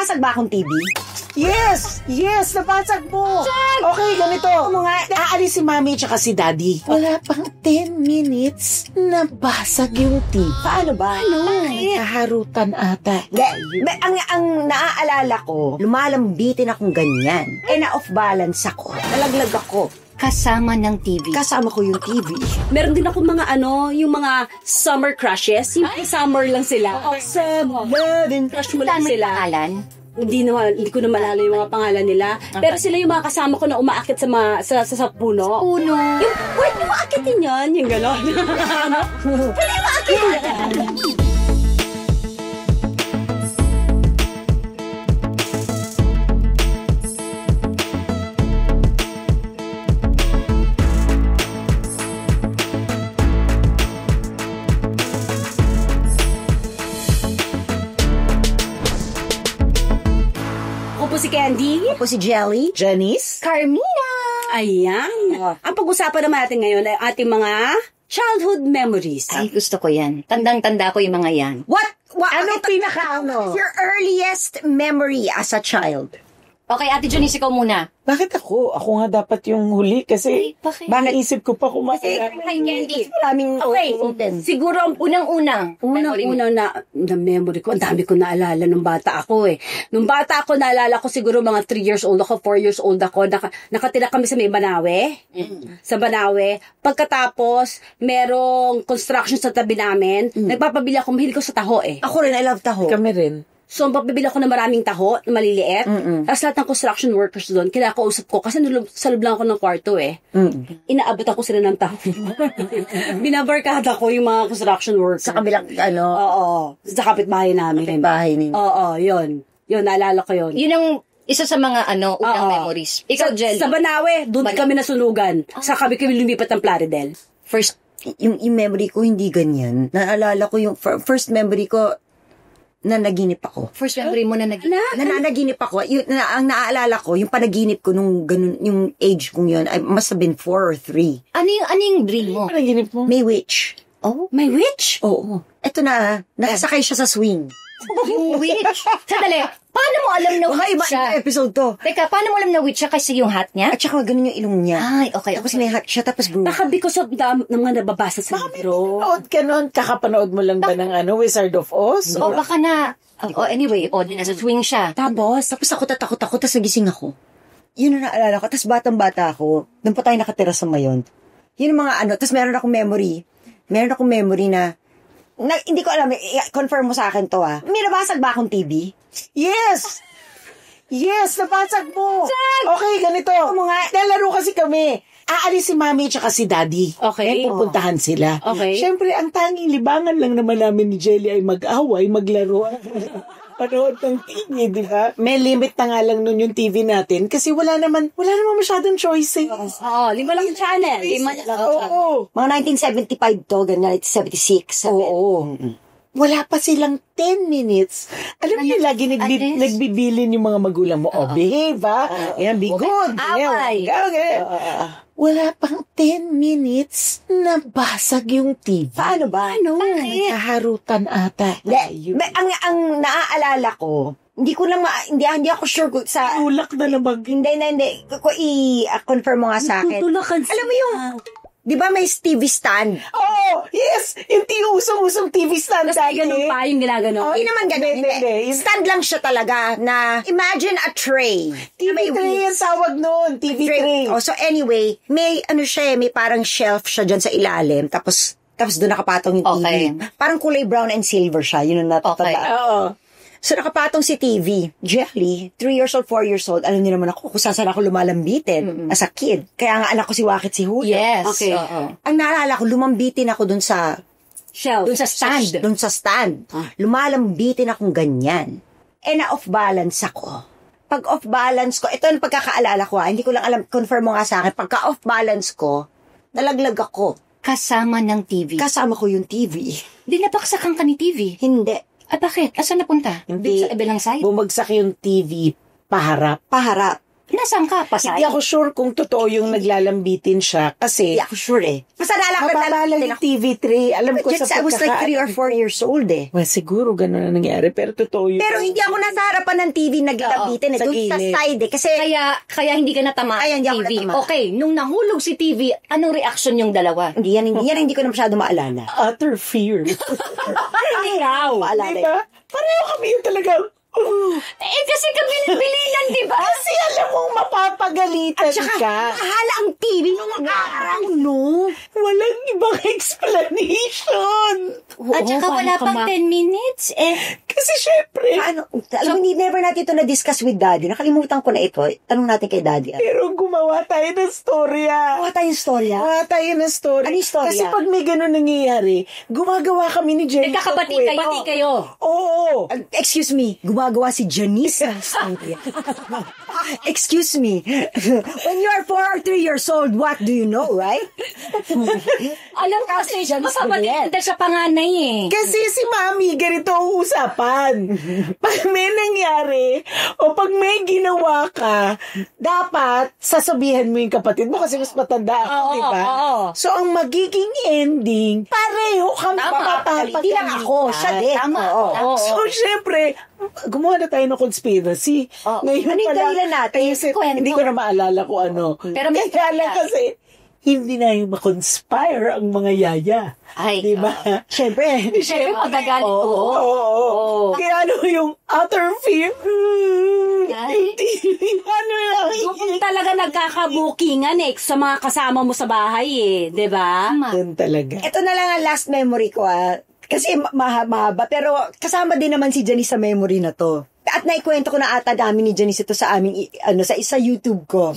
nabasag ba akong TV? Yes! Yes! Nabasag mo! Okay, ganito. Ano nga? Aalis si Mami tsaka si Daddy. Wala pang 10 minutes, nabasag yung TV. Paano ba? Kaharutan ata. Ang naaalala ko, lumalambitin akong ganyan. Na-off balance ako. Nalaglag ako. Kasama ng TV. Kasama ko yung TV. Meron din ako mga yung mga summer crushes. Yung summer lang sila. Summer. Crush mo lang Saan may sila. pangalan? Hindi ko na malala yung mga pangalan nila. Pero sila yung mga kasama ko na umaakit sa puno. Puno. Yung, pwede mo akitin yan. Yung gano'n. Pwede mo akitin. Si Candy. Ako si Jelly. Janice? Carmina! Ayan. Ang pag-usapan naman natin ngayon ay ating mga childhood memories. Ay, gusto ko yan. Tandang-tanda ko yung mga yan. What? Ano pinaka-ano? Your earliest memory as a child? Okay, Ate Janice, ikaw muna. Bakit ako? Ako nga dapat yung huli kasi bakit? naisip ko pa kumakain. Maraming Okay. Siguro ang unang-unang. Unang-unang na memory ko, ang dami ko naalala nung bata ako eh. Nung bata ako, naalala ko siguro mga 3 years old ako, 4 years old ako. Nakatira kami sa may Banawe. Sa Banawe. Pagkatapos, merong construction sa tabi namin. Nagpapabili ako, mahilig ko sa taho eh. Ako rin, I love taho. Kami rin. So, pabibili ako ng maraming taho, na maliliit. Tapos lahat ng construction workers doon, kinakausap ko, kasi sa loob lang ako ng kwarto eh. Inaabot ako sila ng taho. Binabarkada ko yung mga construction workers. Sa kabilang, Oo. Sa kapitbahay namin. bahay ninyo. Oo, yun. Yun, naalala ko yun. Yun ang isa sa mga unang Oo. memories. Ikaw, Jelly. Sa Banawe, doon kami nasunugan. Sa kami lumipat ng Plaridel. First, Yung memory ko, hindi ganyan. Naalala ko yung first memory ko, na naginip ako. first memory mo na Nananaginip ako. Ang naaalala ko, yung panaginip ko nung ganun, yung age kong yun, I must have been 4 or 3. Ano yung dream mo? Panaginip mo? May witch. Oh, May witch? Oo. Eto na, nakasakay siya sa swing. yung witch. Sandali, paano mo alam na Baka witch iba siya? episode to. Teka, paano mo alam na witch siya kasi yung hat niya? At saka ganun yung ilong niya. Ay, okay. Tapos may hat siya, tapos blue. Baka because of ng mga nababasa sa libro. Panood ka nun? Kakapanood mo lang ba ng Wizard of Oz? O baka na, anyway, nasa swing siya. Tapos ako takot ako, tapos nagising ako. Yun ang naalala ko. Tapos batang-bata ako, doon pa tayo nakatira sa Mayon. Yun ang mga tapos meron akong memory na hindi ko alam, confirm mo sa akin to May nabasag ba akong TV? Yes! Yes, nabasag mo! Okay, ganito. Nalaro kasi kami. Aalis si Mami tsaka si Daddy. Okay. Pupuntahan sila. Okay. Siyempre, ang tanging libangan lang naman namin ni Jelly ay mag-away, maglaro. Panood ng TV, di ba? May limit na nga lang nun yung TV natin kasi wala naman masyadong choices. Oo, 5 lang channel. 5 lang. Oo. Mga 1975 to, ganyan, 1976. Oo. Wala pa silang 10 minutes. Alam niyo, lagi nagbibilin yung mga magulang mo. Behave, Ayan, be good. Away. Okay. Wala pang 10 minutes, nabasag yung TV. Paano ba? Kaharutan ata. Ang naaalala ko, hindi ako sure sa... Tulak na lamang. Hindi. I-confirm mo nga sa akin. Tutulakan Alam mo yung... Di ba may TV stand? Oh, yes! Yung usong TV stand. Tapos ganun pa yung ginagano. Hindi naman ganun. Hindi. Stand lang siya talaga na imagine a tray. TV tray ang tawag nun. TV tray. Oh, so anyway, may may parang shelf siya dyan sa ilalim. Tapos doon nakapatong yung TV. Okay. Parang kulay brown and silver siya. Yun ang natatanda. Okay. Oo. So nakapatong si TV. Jelly, 3 years old, 4 years old, alam niyo naman ako kung saan ako lumalambitin as a kid. Kaya nga anak ko si Wakit si Huyo. Yes. Okay. Ang naalala ko, lumambitin ako dun sa Shelf. Doon sa stand. Doon sa stand. Lumalambitin akong ganyan. Na-off balance ako. Pag off balance ko, ito ang pagkakaalala ko hindi ko lang alam, confirm mo nga sa akin, pagka off balance ko, nalaglag ako. Kasama ng TV. Kasama ko yung TV. Di napaksakan ka ni TV. Hindi. Bakit? Asan napunta? Hindi. Sa ibilang side? Bumagsak yung TV paharap. Paharap. Nasaan ka? Pasay? Hindi ako sure kung totoo yung naglalambitin siya kasi Hindi ako sure eh. Basta mapapala yung TV3. Alam ko sa I was like 3 or 4 years old eh. Well, siguro gano'n na nangyari. Pero totoo yun. Pero hindi ako nasa harapan ng TV naglabitin eh. Sa Doon sa gilid. side eh. Kasi Kaya hindi ka natama Kaya hindi sa ako TV. natama. Okay, nung nahulog si TV, anong reaction yung dalawa? hindi ko na masyado maalala. Utter fear. Ikaw. Maalala. Diba? Pareho kami yung talagang, Kasi kami bilinan, di ba? kasi alam mong mapapagalitan ka. Mahala ang TV nung mga araw, no? Walang ibang explanation. At saka wala pang 10 minutes. Kasi syempre, Alam mo, never natin ito na-discuss with Daddy. Nakalimutan ko na ito. Tanong natin kay Daddy. pero gumawa tayo ng storya. Ano tayong storya? Gumawa tayo ng story. Ano yung storya? Kasi pag may ganun nangyayari, gumagawa kami ni Jenny. Nagkakapatid kayo. Oo. Excuse me, gumagawa si Janice ng storya. Excuse me. When you are 4 or 3 years old, what do you know, right? Alam ko kasi, mapapatid sa panganay eh. Kasi si Mami, ganito ang usapan. Pag may nangyari, o pag may ginawa ka, dapat sasabihan mo yung kapatid mo kasi mas matanda ako, Oo, di ba? oo. So, ang magiging ending, pareho kami Tama. papapagalitan. Hindi lang ako, siya din. Tama. Oo. So, syempre, gumawa na tayo ng conspiracy. Ngayon Ano yung pala, dahilan natin? Kwento. hindi ko na maalala kung ano. Pero may Kaya lang kasi, hindi na yung makonspire ang mga yaya. Ay, Di ba? Siyempre. Siyempre, magagalit. Oo. Oo. Kaya ano yung utter fear? Ay. Hindi. Ano Yung talaga nagkakabukingan sa mga kasama mo sa bahay di ba? Doon talaga. Ito na lang ang last memory ko Kasi mahaba. Pero kasama din naman si Janice sa memory na to. At naikwento ko na ata namin ni Janice ito sa aming, sa YouTube ko.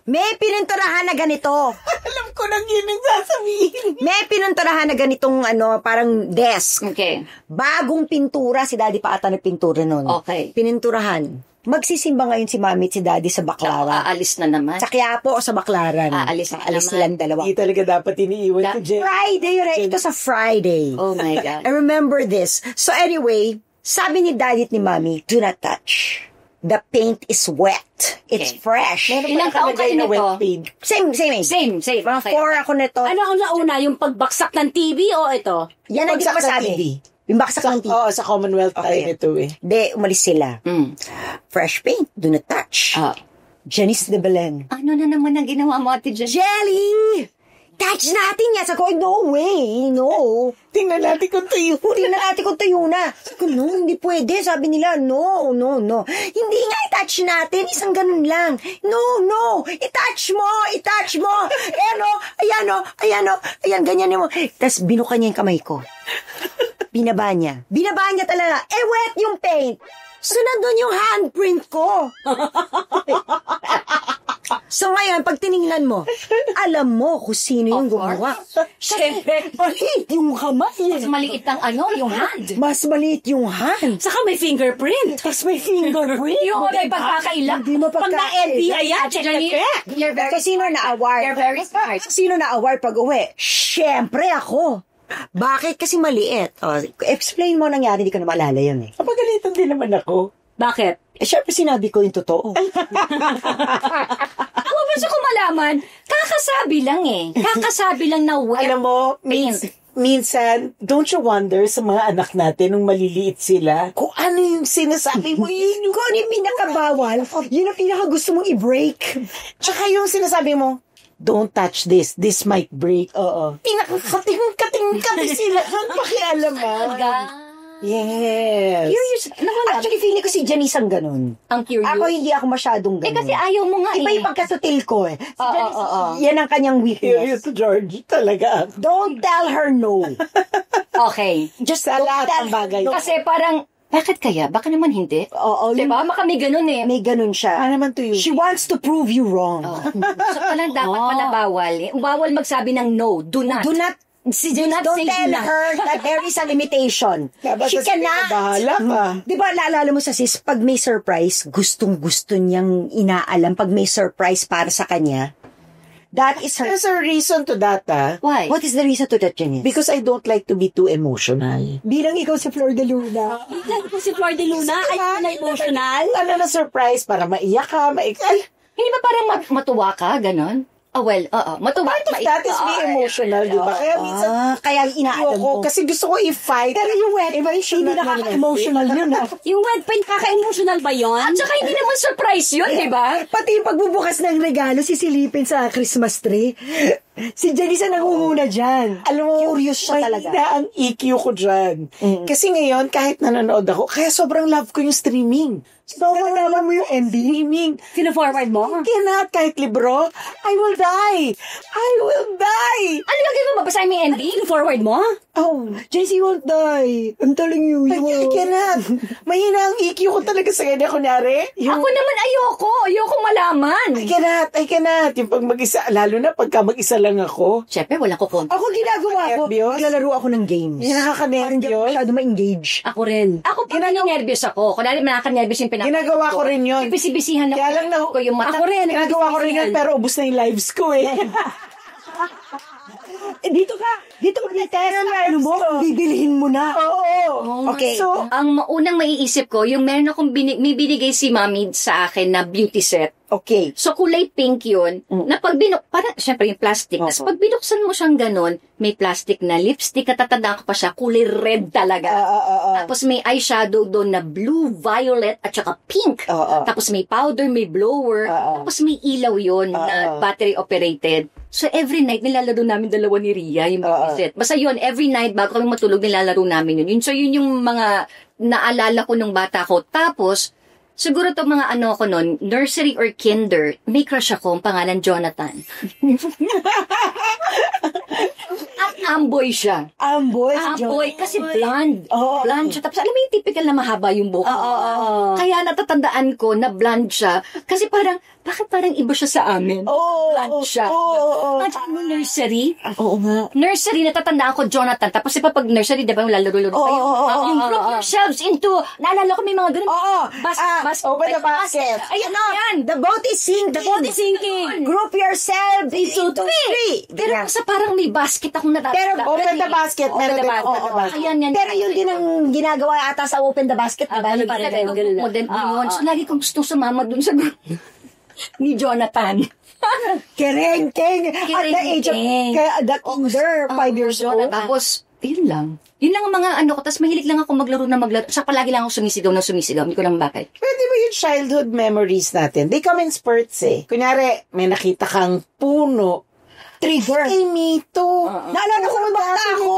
May pininturahan na ganito. Alam ko nang yun ang sasabihin. May pininturahan na ganitong, parang desk. Okay. Bagong pintura. Si Daddy pa ata nagpintura nun. Okay. Pininturahan. Magsisimba ngayon si Mami at si Daddy sa Baclaran. Aalis na naman. Sa Quiapo o sa Baclaran. Aalis na naman. silang dalawa. Hindi talaga dapat iniiwan ko, Jen. Friday, right? Ito sa Friday. Oh my God. I remember this. So anyway, sabi ni Daddy at ni Mami, do not touch. The paint is wet. It's Okay. fresh. Ilang taon kayo na nito? wet paint. Same age. Same. Mga Okay. 4 ako nito. Ano ang nauna, yung pagbaksak ng TV o ito? Yan ang hindi ko Bagsak ng masabi. TV. Yung baksak ng TV. Oo, sa Commonwealth tayo Okay. nito eh. Hindi, umalis sila. Mm. Fresh paint, do not touch. Janice de Belen. Ano na naman ang ginawa mo, Ate Jen? Jelly! Touch natin yan. Sabi ko, no way, no. Tingnan natin kung tuyo. Tingnan natin kung tuyo na. Sabi ko, no, hindi pwede. Sabi nila, no. Hindi nga, i-touch natin. Isang ganun lang. No. I-touch mo. Ayan, ganyan mo. Tapos binuka niya yung kamay ko. Binaba niya talaga. Wet yung paint. So, nandun yung handprint ko. So, ngayon, pag tiningnan mo, alam mo kung sino yung gumawa. Siyempre. Maliit yung kamay. Mas maliit ang yung hand. Mas maliit yung hand. Saka may fingerprint. Tapos may fingerprint. Yung may pagkakailang. Hindi mo Pag na-NBI yan, check. You're very, Kasi sino na-award? you're very smart. Sino na-award pag uwi? Siyempre ako. Bakit? Kasi maliit. Explain mo nangyari, hindi ko na maalala yun eh. Kapagalitan din naman ako. Bakit? Siyempre sinabi ko yung totoo. Ako gusto ko malaman, kakasabi lang na wet. Alam mo, minsan, don't you wonder sa mga anak natin nung maliliit sila, kung ano yung sinasabi mo, yun yung Kung ano yung pinakabawal, yun ang pinaka gusto mong i-break. Tsaka yung sinasabi mo, don't touch this might break. Oo. Pinakakating-kating sila. Pakialam mo. Yes. Curious. Actually, feeling ko si Janice ang ganun. Ang curious. Ako hindi ako masyadong ganun. kasi ayaw mo nga Iba yung pagkasutil ko eh. Si Janice, oo. yan ang kanyang Curious weakness. George, talaga. Don't tell her no. Okay. Just Sa don't lahat tell ng bagay. her no. Kasi parang, bakit kaya? Baka naman hindi. Oo, Diba? Baka may ganun eh. may ganun siya. Ano naman to you? She wants to prove you wrong. So palang dapat pala bawal. Bawal magsabi ng no. Do not. Do not don't say tell do not. her that there is a limitation. She Basta cannot. bahala ka. Di ba, naalala mo sa sis, pag may surprise, gustong-gusto niyang inaalam. Pag may surprise para sa kanya, That is her... There's a reason to that, Why? What is the reason to that, Janice? Because I don't like to be too emotional. Bilang ikaw si Flor de Luna. Si Flor de Luna, ay na emotional. Ano na surprise para maiyak ka, ay, Hindi ba parang matuwa ka, ganon? Oh, well, oo. Matuwa. that is be emotional, di ba? Kaya minsan, Kaya inaalam ayoko, mo. kasi gusto ko i-fight. Pero yung wet paint, hindi nakaka-emotional yun, Yung wet paint, kaka-emotional ba yon? At saka hindi naman surprise yun, di ba? Pati yung pagbubukas ng regalo, sisilipin sa Christmas tree. Si Janice ang nangunguna dyan. Alam mo, Curious siya talaga. mahina ang EQ ko dyan. Kasi ngayon, kahit nanonood ako, kaya sobrang love ko yung streaming. So, alam mo yung ending? Streaming. Sino-forward mo? Cannot, kahit libro, I will die. I will die. Ano yung gagawin mo? Babasahin mo yung ending? Sino-forward mo? Oh, Janice, you won't die. I'm telling you, you I won't. cannot. Mahina ang EQ ko talaga sa kanya, kunyari. Yung, Ako naman ayoko. Ayoko malaman. I cannot. Yung pag mag-isa, lalo na pagka mag-isa lang ako. Siyempre, walang kukonto. Ako ginagawa ko. Nervyos? Naglalaro ako ng games. Yung Parang hindi ako nakaka-nervyos. masyado ma-engage. Ako rin. Ako pag nervyos ako. Kunwari, nakaka-nervyos yung pinapanood Ginagawa ko rin yun. Bisi-bisihan ako. Kaya lang na, ko yung mata. ako rin, ginagawa ko rin yun, pero ubus na yung lives ko eh. Dito ka test. Ano mo? Bibilihin mo na. Oo. Okay. So, Ang unang maiisip ko, yung meron akong may binigay si Mami sa akin na beauty set. Okay. So, kulay pink yun. Na pag parang, syempre yung plastic. Tapos pag binuksan mo siyang ganun, may plastic na lipstick, natatandaan ko pa siya, kulay red talaga. Tapos may eyeshadow doon na blue, violet, at saka pink. Tapos may powder, may blower. Tapos may ilaw yun na battery operated. So, every night, nilalaro namin dalawa ni Ria, yung beauty set. Basta yun, every night, bago kami matulog, nilalaro namin yun. So, yun yung mga naalala ko nung bata ko. Tapos, siguro to mga ano ko nun, nursery or kinder, may crush ako, ang pangalan Jonathan. At amboy siya. Amboy. Amboy, kasi blonde. Oo. Blonde siya. Tapos alam mo yung typical na mahaba yung buhok. Kaya natatandaan ko na blonde siya. Kasi parang, bakit parang iba siya sa amin? Blonde siya. Imagine mo nursery. oo nga. Nursery, natatandaan ko Jonathan. Tapos iba pag nursery, di ba yung lalaro-laro kayo? Yung group yourselves into, naalala ko may mga ganun. Open the basket. Ayan na. Yan. The boat is sinking. The boat is sinking. Group yourself into three. Pero sa parang may basket akong natatanda. Pero Open the basket. Meron din open the basket. Ayan, yan. Pero yun din ang ginagawa ata sa Open the Basket, di ba? Parang ganun. Modern yun. So, lagi kong gusto sumama dun sa group ni Jonathan. Kerengkeng. At the age of, the kinder, 5 years old. Tapos, yun lang. Yun lang ang mga ano ko. Tapos mahilig lang ako maglaro. Sa palagi lang ako sumisigaw. Hindi ko lang bakit. Pwede ba yung childhood memories natin? They come in spurts eh. Kunyari, may nakita kang puno. Trigger. Ay, mito. Naalala ko nung bata ako.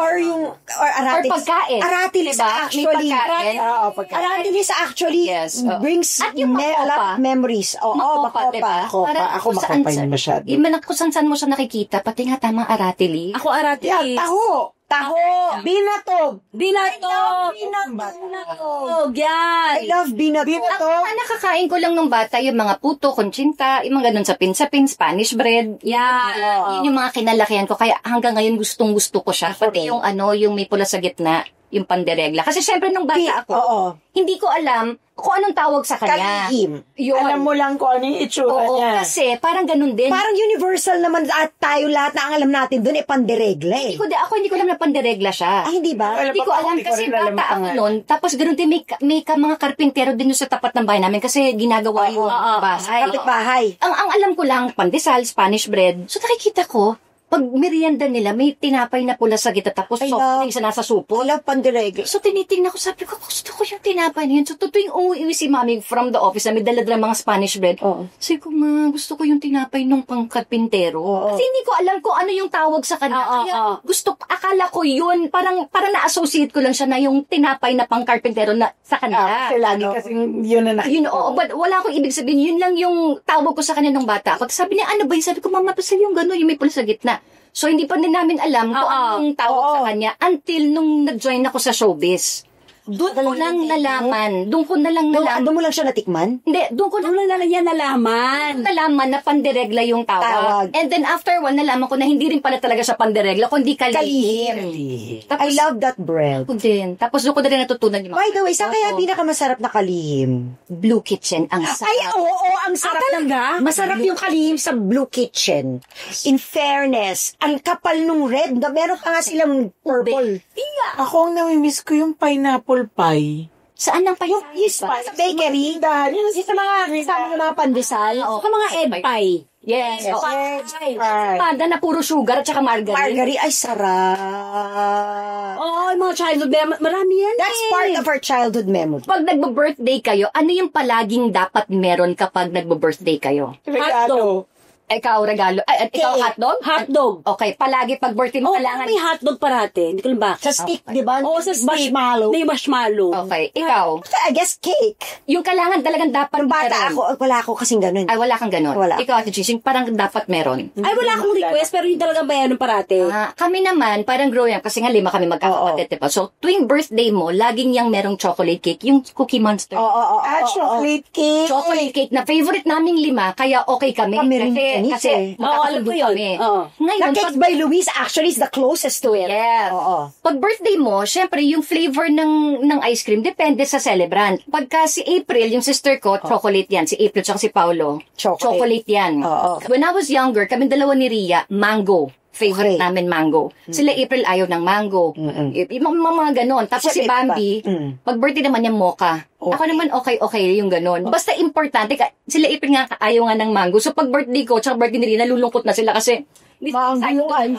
Or yung, or aratilis. Or pagkain. Aratilis Diba? actually. May pagkain. Oo, pagkain. Aratilis actually Yes, brings At yung a lot of memories. Oo, Makopa, diba? Makopa. Parang Ako kung saan- makopa yun masyado. Kung saan mo siya nakikita, pati nga tamang aratili. Ako aratilis. Yeah, taho. Taho. Binatog. Binatog! Binatog, yan. I love binatog. Ang nakakain ko lang nung bata, yung mga puto, kontsinta, yung mga ganun sapin-sapin, Spanish bread. Yan. Yun yung mga kinalakihan ko. Kaya hanggang ngayon gustong-gusto ko siya. Pati yung yung may pula sa gitna, yung panderegla. Kasi syempre nung bata ako, hindi ko alam kung anong tawag sa kanya. Kalihim. Yun. Alam mo lang kung ano yung itsura Oo, niya. kasi parang ganun din. Parang universal naman at tayo lahat na ang alam natin doon panderegla eh. Ako hindi ko alam na panderegla siya. Ay, hindi ba? Hindi ko alam Hindi ko kasi rin alam bata ako ang- noon. Tapos ganun din may mga karpintero din doon sa tapat ng bahay namin kasi ginagawa yung bahay. Kapitbahay. Ang alam ko lang, pandesal, Spanish bread. So nakikita ko, pag merienda nila, may tinapay na pula sa gitna tapos Ay, soft love. drinks na nasa supo. Wala panderegla. So tinitingnan ko, sabi ko, gusto ko yung tinapay na yun. So tutuwing umuwi si mami from the office na may dala-dala mga Spanish bread. Sabi ko, ma, gusto ko yung tinapay nung pangkarpintero. Kasi hindi ko alam kung ano yung tawag sa kanya. Kaya akala ko yun, parang na-associate ko lang siya na yung tinapay na pangkarpintero na sa kanila. Kasi lagi kasi yun na nakita. Yun, but wala akong ibig sabihin. Yun lang yung tawag ko sa kanya nung bata ako. Tapos sabi niya, ano ba yun? Sabi ko, mama, basta yung gano'n, yung may pula sa gitna. So, hindi pa din namin alam kung anong tawag sa kanya until nung nag-join ako sa showbiz. Doon ko lang nalaman. Doon mo lang siya natikman? Hindi, doon ko lang yan nalaman. na pandiregla yung tawag. And then after one, nalaman ko na hindi rin pala talaga siya pandiregla, kundi kalihim. I love that bread. Ako din. Tapos doon ko na rin natutunan yung By the way, saan kaya pinakamasarap na kalihim? Blue Kitchen. Ang sarap. Ay, oo, ang sarap talaga? Masarap yung kalihim sa Blue Kitchen. In fairness, ang kapal nung red, meron pa nga silang purple. Ako ang namimiss ko yung pineapple pie. Saan ang payo? Yes, sa bakery. Yung sa mga pandesal. Sa mga egg pie. Yes. Egg Panda na puro sugar at saka margarine. Margarine, ay sarap. Yung mga childhood, marami yan. That's part of our childhood memory. Pag nagbo-birthday kayo, ano yung palaging dapat meron kapag nagbo-birthday kayo? Regalo. Ikaw, regalo. Ikaw, hotdog? Hotdog. Okay, palagi pag birthday mo, kailangan. May hotdog parate. Hindi ko lang ba? Sa stick, di ba? Oo, sa stick. Marshmallow. May marshmallow. Okay, ikaw. I guess cake. Yung kailangan talagang dapat Nung bata meron. ako, wala ako kasing ganun. Ay, wala kang ganun. Wala. Ikaw, Ate Cheese, yung parang dapat meron. Ay, wala akong request, pero yung talagang bayan ng parate. Kami naman, parang growing up, kasi nga 5 kami magkakapatid, diba? So, tuwing birthday mo, laging yang merong chocolate cake, yung Cookie Monster. Oo. Chocolate cake. Chocolate cake na favorite naming 5, kaya okay kami. Kami rin Kasi alam ko yun. kami. Oo. Ngayon, The Cake by Louise actually is the closest to it. yes. Oo. Pag birthday mo, syempre, yung flavor ng ice cream depende sa celebrant. Pagka si April, yung sister ko, chocolate yan. Si April tsaka si Paolo, chocolate yan. Oo. When I was younger, kami dalawa ni Ria, mango. Favorite namin mango. Sila April ayaw ng mango. Yung mga ganon. Tapos si Bambi, pag birthday naman niya mocha. Ako naman okay yung ganon. Basta importante, sila April nga ayaw nga ng mango. So pag birthday ko, tsaka birthday ni Ria, nalulungkot na sila kasi Mango yung ice.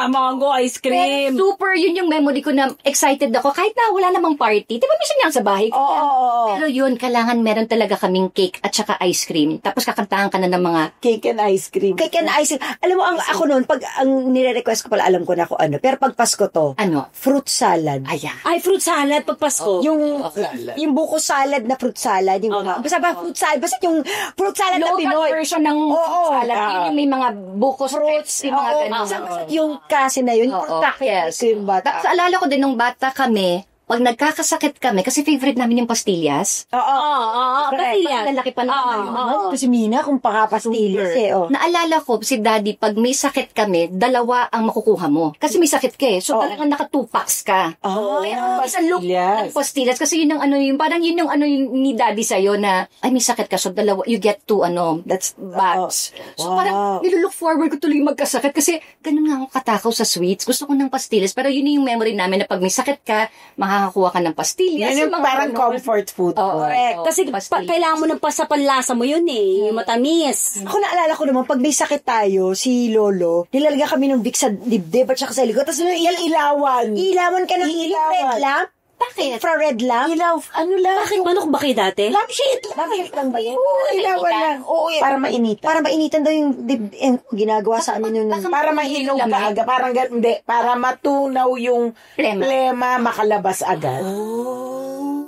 Mango ice cream. super yun yung memory ko na excited ako. Kahit na wala namang party. Di ba minsan yan sa bahay? Oo. Pero yun, kailangan meron talaga kaming cake at saka ice cream. Tapos kakantahan ka na ng mga Cake and ice cream. Cake and ice cream. Alam mo, ako noon, pag ang nire-request ko pala, alam ko na kung ano. Pero pag Pasko to, ano? fruit salad. Ayan. Ay, fruit salad pag Pasko. Yung buko salad na fruit salad. Basta ba fruit salad? Basta yung fruit salad na Local Pinoy. version ng salad. Yun yung may mga buko fruits, yung mga ganun. Yung kasi na yun, Yes. yung bata. Tapos alala ko din nung bata kami, pag nagkakasakit kami, kasi favorite namin yung pastillas. Oo. Pastillas. Lalaki pa naman. Kasi Mina, kung pakapastillas eh. Oh. Naalala ko, si Daddy, pag may sakit kami, 2 ang makukuha mo. Kasi may sakit ka eh. So, talagang naka-2 packs ka. Isang look ng pastillas. Kasi yun ang parang yun yung ni Daddy sa'yo na, ay, may sakit ka. So, 2, you get 2, that's bags. So, parang nilulook forward ko tuloy magkasakit. Kasi, ganun nga ako katakaw sa sweets. Gusto ko ng pastillas. Pero yun yung memory namin na pag may sakit ka, makakakuha ka ng pastillas. Yan yung parang comfort food. Correct. Kasi kailangan mo ng pasapanlasa mo yun eh. Yung matamis. Ako naalala ko naman, pag may sakit tayo, si Lolo, nilalagay kami ng Vicks sa dibdib at saka sa likod. Tapos Ilawan. ilawan ka ng red lamp. Bakit? Infrared lamp. Ilaw. Ano lang? Bakit manok ba kayo dati? Lampshade. Lampshade lang ba yun? Oo, ilawan lang. Oo, para mainitan. Para mainitan daw yung ginagawa sa amin yun. Para mahinog na agad. Parang hindi. Para matunaw yung plema makalabas agad.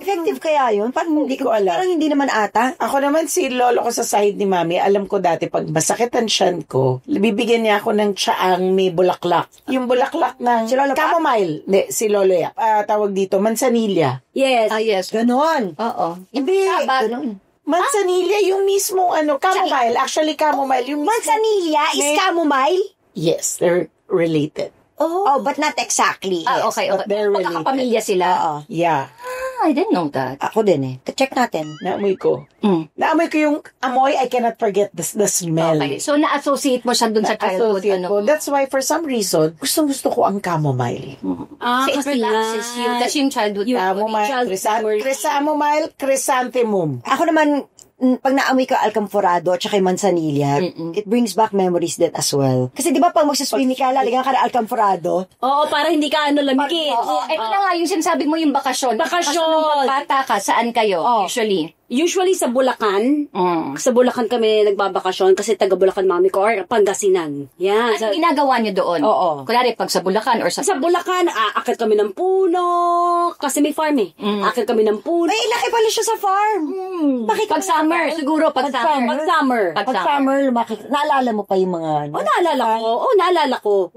Effective kaya yun? Parang hindi ko alam. Parang hindi naman ata. Ako naman si lolo ko sa side ni mami, alam ko dati pag masakit ang tiyan ko, bibigyan niya ako ng tsaang may bulaklak. Yung bulaklak ng Si Lolo pa? chamomile. Hindi, si lolo ya. Tawag dito, manzanilla. Yes. Yes. Ganon. Oo. Hindi. Ganon. Manzanilla yung mismong chamomile. Actually, chamomile. Yung Manzanilla is chamomile? Yes, they're related. Oh, but not exactly. Okay. But they're related. Magkakapamilya sila. Yeah. I didn't know that. Ako din eh. Check natin. Naamoy ko. Naamoy ko yung amoy, I cannot forget the smell. Okay. So, na-associate mo siya dun sa childhood. Associate ko. That's why, for some reason, gustong-gusto ko ang chamomile. Kasi it relaxes you. Kasi yung childhood. Chamomile, chrysanthemum, chrysanthemum. Ako naman, pag naamoy ko alcanforado at saka yung manzanilla, it brings back memories that as well. Kasi di ba pag magsaswimming ka, lalagyan ka ng alcanforado? Oo, para hindi ka lamigin. Ito na nga yung sinasabi mo yung bakasyon. Bakasyon. Nung bata ka, saan kayo? Usually. Usually sa Bulacan. Sa Bulacan kami nagbabakasyon kasi taga Bulacan mami ko or Pangasinan. Yan. Ano ginagawa nyo doon? Oo. Kunwari, pag sa Bulacan or sa... Sa Bulacan, aakit kami ng puno. Kasi may farm eh. Aakit kami ng puno. Ay, laki pala siya sa farm. Bakit? Pag summer, siguro pag summer. Pag summer. Pag summer, lumaki. Naalala mo pa yung mga... Oh, naalala ko.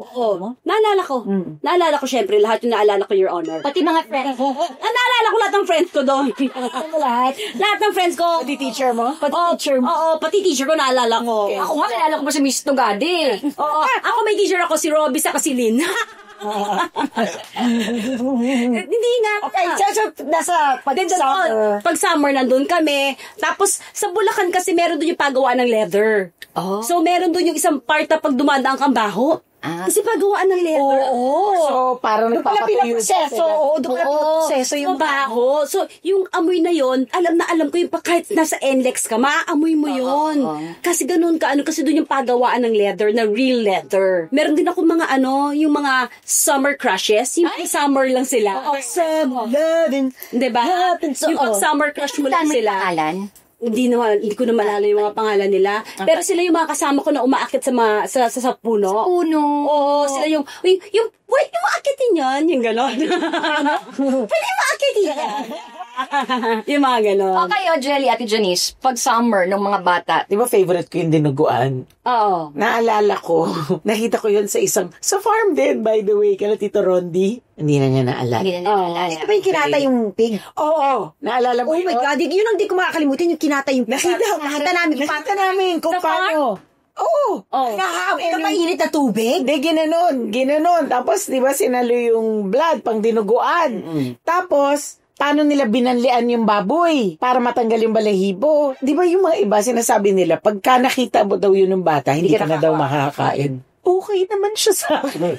Naalala ko. Naalala ko, syempre. Lahat yung naalala ko, Your Honor. Pati mga friends. Naalala ko lahat ng friends ko doon. Lahat? Lahat ng friends ko. Pati teacher mo? Oo, pati teacher ko naalala ko. Ako nga, naalala ko pa si Miss Tugade. Oo, ako may teacher ako, si Robby sa si Lynn. Hindi nga. Okay, so nasa pag-summer. Pag summer, nandun kami. Tapos, sa Bulacan kasi meron doon yung paggawa ng leather. So, meron doon yung isang part na pag dumadaan kang baho. Kasi pagawaan ng leather. So, parang nagpapatuyo proseso. Oo, doon pala proseso yung baho. So, yung amoy na yon, alam na alam ko yung kahit nasa NLEX ka, maaamoy mo yon. Kasi ganun ka, kasi doon yung pagawaan ng leather, na real leather. Meron din ako mga yung mga summer crushes. Yung summer lang sila. Some loving. Diba? Yung pag summer crush mo lang sila. Hindi ko na malala yung mga pangalan nila. Pero sila yung mga kasama ko na umaakit sa puno. Sa puno. Oo, sila yung pwede mo akitin yan, yung gano'n. Pwede mo akitin yan. Yung mga gano'n. O kayo, Jelly, Ate Janice, pag summer ng mga bata. Di ba favorite ko yung dinuguan? Oo. Naalala ko, nakita ko yun sa farm din, by the way, kala Tito Rondi. Hindi na niya naalala. Hindi na naalala. Ito ba yung kinata yung pig? Oo. Naalala mo Oh my God, yun ang di ko makakalimutan, yung kinata yung pig. Nakita namin kung paano. Oo. Mainit na tubig? Hindi, ginanon. Tapos, di ba, sinalo yung blood pang dinuguan. Tapos, paano nila binanlian yung baboy para matanggal yung balahibo? Di ba yung mga iba, sinasabi nila, pagka nakita mo daw yun ng bata, hindi ka na daw makakain. Okay naman siya sa akin.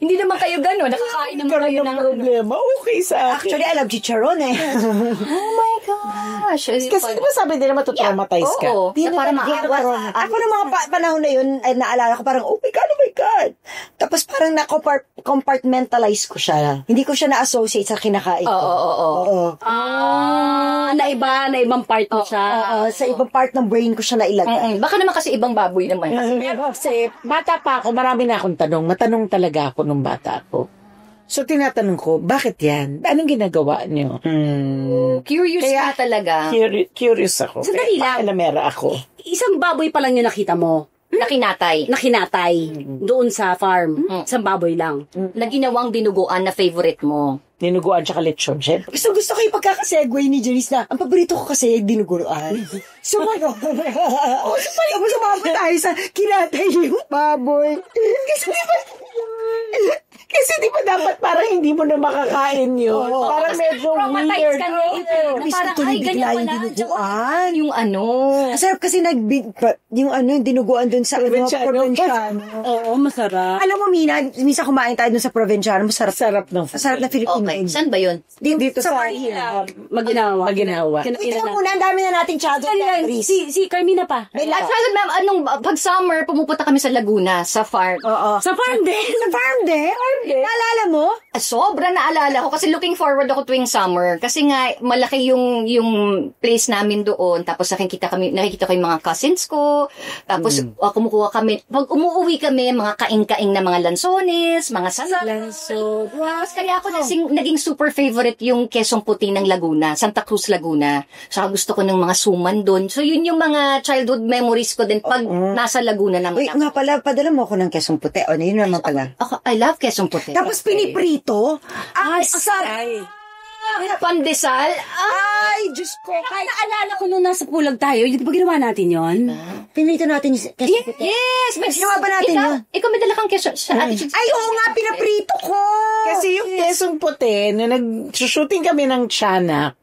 Hindi naman kayo gano'n. Nakakain naman kayo ng problema. Okay sa akin. Actually, I love chicharon eh. Oh my gosh. Kasi di ba sabi nila matutraumatize ka? Oo. Di Para na maawas. Ako ng mga panahon na yun, ay naalala ko parang, oh my God. Tapos parang na-compartmentalize ko siya. Hindi ko siya na-associate sa kinakain ko. Oo. Na ibang part mo siya. Oo, sa ibang part ng brain ko siya nailagay. Baka naman kasi ibang baboy naman. Kasi bata pa ako, marami na akong tanong. Matanong talaga ako nung bata ako. So, tinatanong ko, bakit yan? Anong ginagawa niyo? Curious ka talaga. Curious ako. Sandali lang. Alamera ako. Isang baboy pa lang yung nakita mo. Nakinatay. Doon sa farm. Isang baboy lang. Na ginawang dinuguan na favorite mo. Dinuguan tsaka lechon, syempre. Gusto ko yung pagkakasegue ni Janice na ang paborito ko kasi dinuguan. So, tapos sumama tayo sa kinatay yung baboy. Kasi di ba dapat parang hindi mo na makakain yun? Parang medyo weird. Ka parang, ay, ganyan pala. Dinuguan. Yung ano. Masarap kasi yung dinuguan dun sa Provinciano. Oo, masarap. Alam mo, minsan kumain tayo dun sa Provinciano. Masarap ng Filipino. Okay. Saan ba yun? Dito sa Maginawa. Ito muna, ang dami na nating childhood memories. Si Carmina pa. Pag summer, pumupunta kami sa Laguna, sa farm. Sa farm din. Naalala mo? Sobra naalala ko kasi looking forward ako tuwing summer. Kasi nga, malaki yung place namin doon. Tapos nakikita ko yung mga cousins ko. Tapos kumukuha kami. Pag umuwi kami, mga kaing-kaing na mga lansones, mga Lanson. Wow. Kaya ako naging super favorite yung Quezon Puti ng Laguna, Santa Cruz, Laguna. Saka gusto ko ng mga suman doon. So yun yung mga childhood memories ko din pag nasa Laguna naman. Wait, nga pala, padala mo ako ng Quezon Puti. Yun naman pala. I love Quezon Puti. Tapos piniprito. Ay, sarap. Pandesal. Ay, Diyos ko. Naalala ko nung nasa Pulag tayo, di ba ginawa natin yon? Pinrito natin yung Quezon Puti. Yes! Ginawa ba natin yun? Ikaw may dala kang Quezon. Ay, oo nga, pinaprito ko. Kasi yung Quezon Puti, nung nag-shooting kami ng Tiyanak,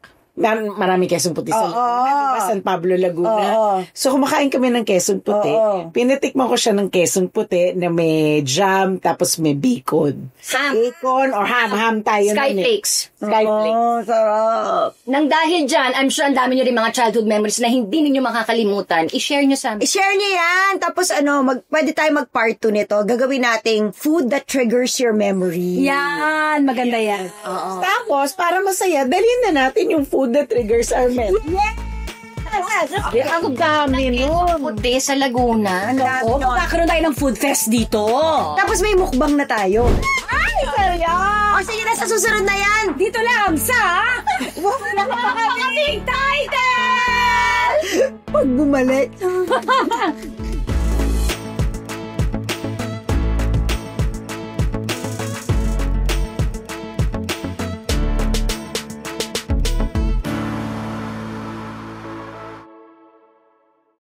marami Quezon Puti sa Laguna, San Pablo, Laguna. So, kumakain kami ng Quezon Puti. Pinatikman ko siya ng Quezon Puti na may jam, tapos may bacon. Bacon or ham tayo. Skyflakes. Sarap. Nang dahil dyan, I'm sure ang dami nyo rin mga childhood memories na hindi ninyo makakalimutan. I-share nyo sa amin. I-share nyo yan. Tapos pwede tayo mag-part 2 nito. Gagawin nating food that triggers your memory. Yan, maganda yan. Tapos, para masaya, dalhin na natin yung food food na triggers our men. Ang dami nun. Puti sa Laguna. Oo, magkakaroon tayo ng food fest dito. Tapos may mukbang na tayo. Ay, seryo? O sige na, sa susunod na yan. Dito lang sa Nakakabig Title! Pag bumalik.